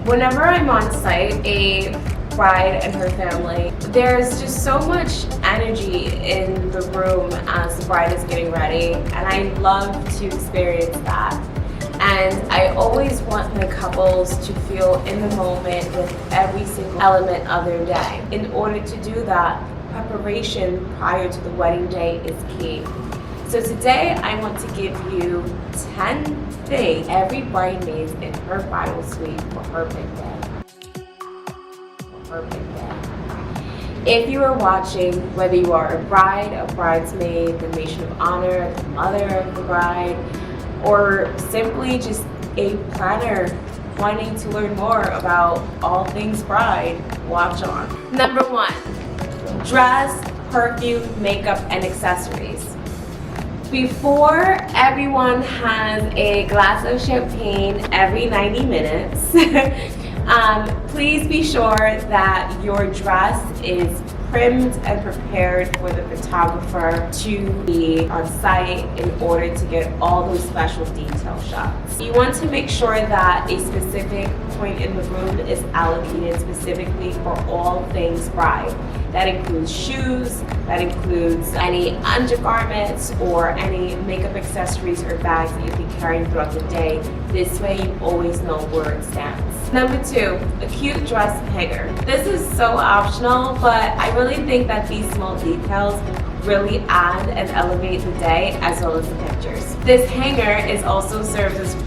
Whenever I'm on site, a bride and her family, there's just so much energy in the room as the bride is getting ready, and I love to experience that. And I always want my couples to feel in the moment with every single element of their day. In order to do that, preparation prior to the wedding day is key. So today I want to give you 10 things every bride needs in her bridal suite for her big day. If you are watching, whether you are a bride, a bridesmaid, the maid of honor, the mother of the bride, or simply just a planner wanting to learn more about all things bride, watch on. Number 1, dress, perfume, makeup, and accessories. Before everyone has a glass of champagne every 90 minutes, please be sure that your dress is trimmed and prepared for the photographer to be on site in order to get all those special detail shots. You want to make sure that a specific point in the room is allocated specifically for all things bride. That includes shoes, that includes any undergarments or any makeup accessories or bags that you'll be carrying throughout the day. This way you always know where it stands. Number 2, a cute dress hanger. This is so optional, but I really think that these small details really add and elevate the day as well as the pictures. This hanger is also serves as a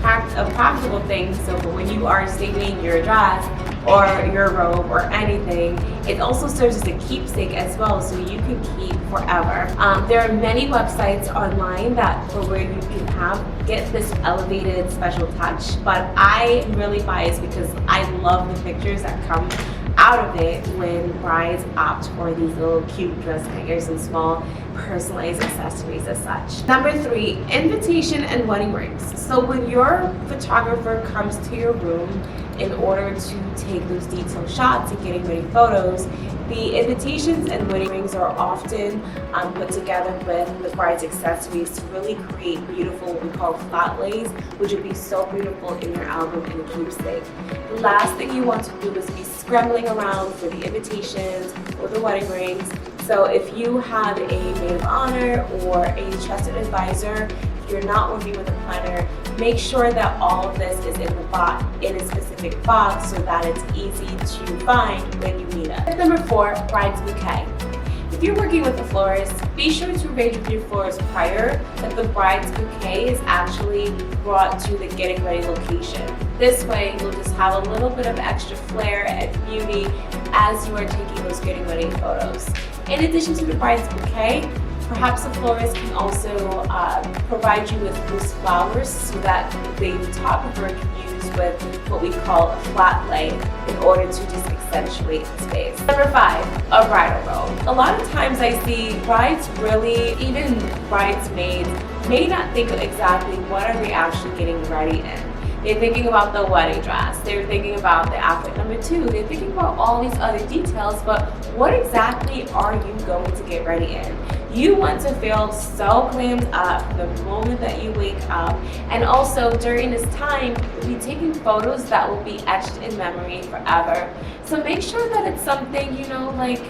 practical thing, so for when you are staging your dress or your robe or anything, it also serves as a keepsake as well, so you can keep forever. There are many websites online that for where you can get this elevated special touch, but I am really biased because I love the pictures that come out of it when brides opt for these little cute dress hangers and small personalized accessories as such. Number 3, invitation and wedding rings. So when your photographer comes to your room in order to take those detailed shots and getting ready photos, the invitations and wedding rings are often put together with the bride's accessories to really create beautiful, what we call flat lays, which would be so beautiful in your album and a keepsake. The last thing you want to do is be scrambling around for the invitations or the wedding rings. So if you have a maid of honor or a trusted advisor, if you're not working with a planner, make sure that all of this is in a specific box so that it's easy to find when you need it. Number 4, bride's bouquet. If you're working with a florist, be sure to arrange with your florist prior that the bride's bouquet is actually brought to the getting ready location. This way, you'll just have a little bit of extra flair and beauty as you are taking those getting ready photos. In addition to the bride's bouquet, perhaps the florist can also provide you with loose flowers so that the photographer can use with what we call a flat lay in order to just accentuate the space. Number 5, a bridal robe. A lot of times I see brides really, even bridesmaids, may not think of exactly what are they actually getting ready in. They're thinking about the wedding dress, they're thinking about the outfit number 2, they're thinking about all these other details, but what exactly are you going to get ready in? You want to feel so glammed up from the moment that you wake up, and also during this time, you'll be taking photos that will be etched in memory forever. So make sure that it's something, like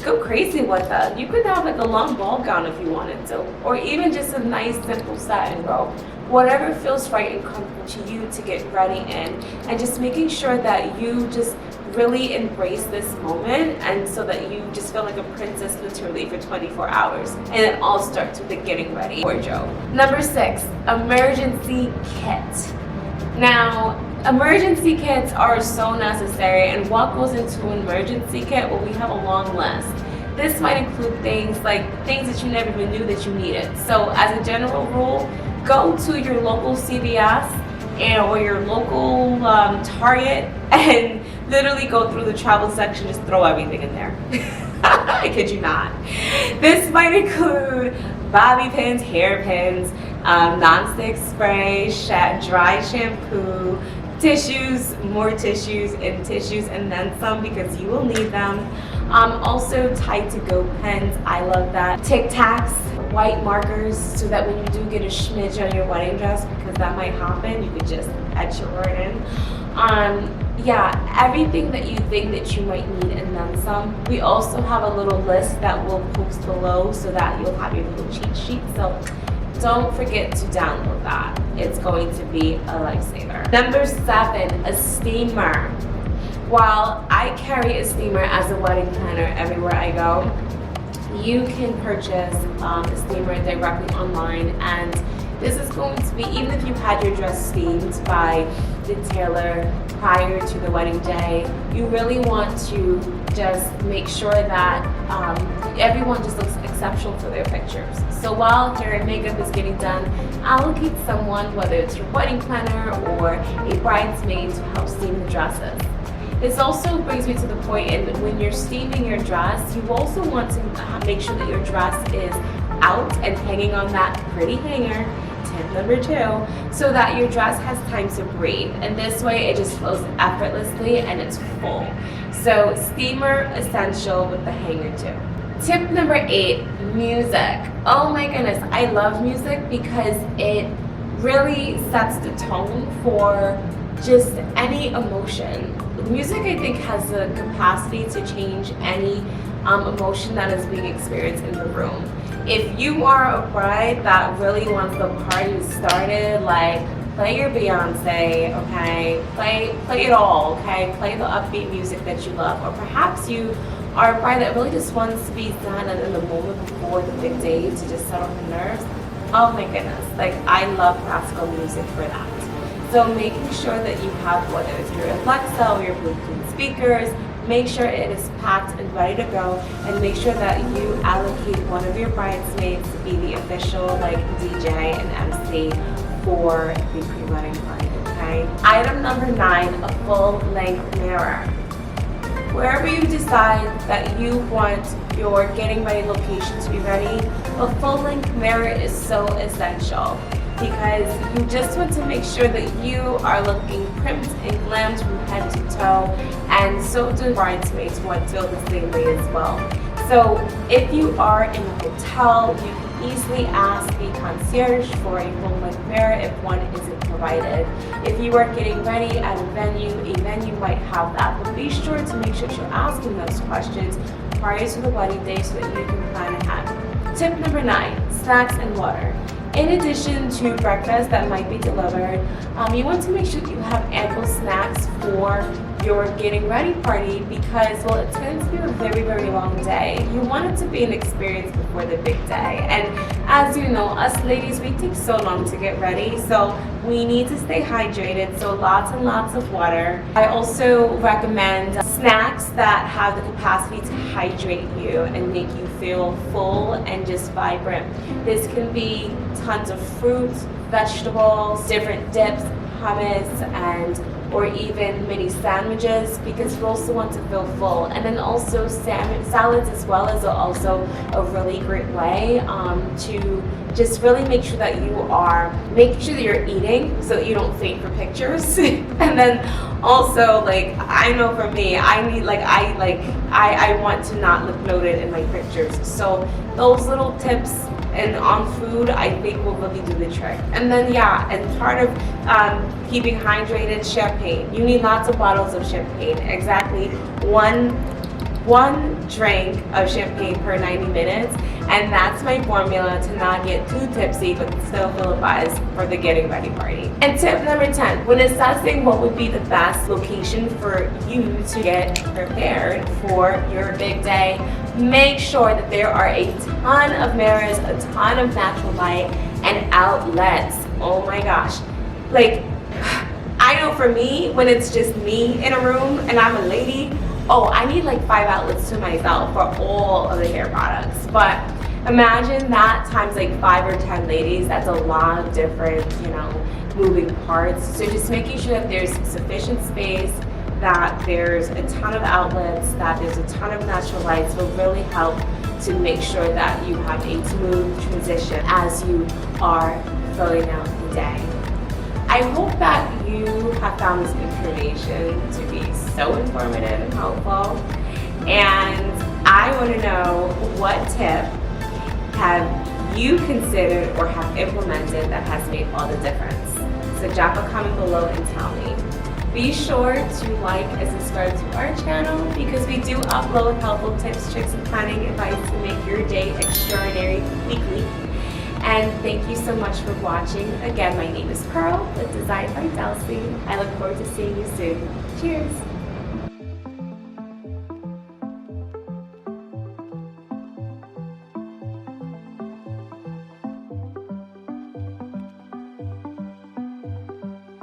go crazy with it. You could have like a long ball gown if you wanted to, or even just a nice simple satin robe. Whatever feels right and comfortable to you to get ready in, and just making sure that you just really embrace this moment, and so that you just feel like a princess literally for 24 hours. And it all starts with the getting ready wardrobe. Number 6, emergency kit. Now, emergency kits are so necessary, and what goes into an emergency kit? Well, we have a long list. This might include things like things that you never even knew that you needed. So as a general rule, go to your local CVS or your local Target and literally go through the travel section, just throw everything in there. I kid you not. This might include bobby pins, hairpins, non-stick spray, dry shampoo, tissues, more tissues, and then some, because you will need them. Also tied to go pens, I love that. Tic Tacs, white markers, so that when you do get a smidge on your wedding dress, because that might happen, you could just etch it right in. Yeah, everything that you think that you might need and then some. We also have a little list that we'll post below so that you'll have your little cheat sheet. So don't forget to download that. It's going to be a lifesaver. Number 7, a steamer. While I carry a steamer as a wedding planner everywhere I go, you can purchase a steamer directly online, and this is going to be, even if you had your dress steamed by the tailor prior to the wedding day, you really want to just make sure that everyone just looks exceptional for their pictures. So while hair and makeup is getting done, allocate someone, whether it's your wedding planner or a bridesmaid, to help steam the dresses. This also brings me to the point, and when you're steaming your dress, you also want to make sure that your dress is out and hanging on that pretty hanger, tip number 2, so that your dress has time to breathe. And this way it just flows effortlessly and it's full. So steamer essential with the hanger too. Tip number 8, music. Oh my goodness, I love music because it really sets the tone for just any emotion. Music, I think, has the capacity to change any emotion that is being experienced in the room. If you are a bride that really wants the party started, like, play your Beyonce, okay? Play it all, okay? Play the upbeat music that you love. Or perhaps you are a bride that really just wants to be done in the moment before the big day to just settle her nerves. Oh my goodness, like, I love classical music for that. So making sure that you have, whether it's your Alexa or your Bluetooth speakers, make sure it is packed and ready to go, and make sure that you allocate one of your bridesmaids to be the official DJ and MC for the pre-wedding party, okay? Item number 9, a full-length mirror. Wherever you decide that you want your getting ready location to be ready, a full-length mirror is so essential, because you just want to make sure that you are looking primed and glammed from head to toe, and so do bridesmaids want to feel the same way as well. So if you are in a hotel, you can easily ask the concierge for a full-length mirror if one isn't provided. If you are getting ready at a venue might have that, but be sure to make sure you're asking those questions prior to the wedding day so that you can plan ahead. Tip number 9, snacks and water. In addition to breakfast that might be delivered, you want to make sure that you have ample snacks for your getting ready party, because, well, it's going to be a very, very long day. You want it to be an experience before the big day. And as you know, us ladies, we take so long to get ready, so we need to stay hydrated, so lots and lots of water. I also recommend snacks that have the capacity to hydrate you and make you feel full and just vibrant. This can be tons of fruits, vegetables, different dips, hummus, or even mini sandwiches, because you also want to feel full. And then also salads as well is also a really great way to just really make sure that you are making sure that you're eating so that you don't faint for pictures. And then also, I know for me, I want to not look bloated in my pictures. So those little tips and on food, I think, will really do the trick. And then, yeah, and part of keeping hydrated, champagne. You need lots of bottles of champagne. Exactly one drink of champagne per 90 minutes, and that's my formula to not get too tipsy but still feel a buzz for the getting ready party. And tip number 10, when assessing what would be the best location for you to get prepared for your big day, make sure that there are a ton of mirrors, a ton of natural light, and outlets. Oh my gosh. I know for me, when it's just me in a room and I'm a lady, I need 5 outlets to myself for all of the hair products. But imagine that times 5 or 10 ladies. That's a lot of different, moving parts. So just making sure that there's sufficient space, that there's a ton of outlets, that there's a ton of natural lights will really help to make sure that you have a smooth transition as you are filling out the day. I hope that you have found this information to be so informative and helpful, and I want to know, what tip have you considered or have implemented that has made all the difference? So drop a comment below and tell me. Be sure to like and subscribe to our channel because we do upload helpful tips, tricks, and planning advice to make your day extraordinary weekly. And thank you so much for watching. Again, my name is Pearl with Design by Delcy. I look forward to seeing you soon. Cheers!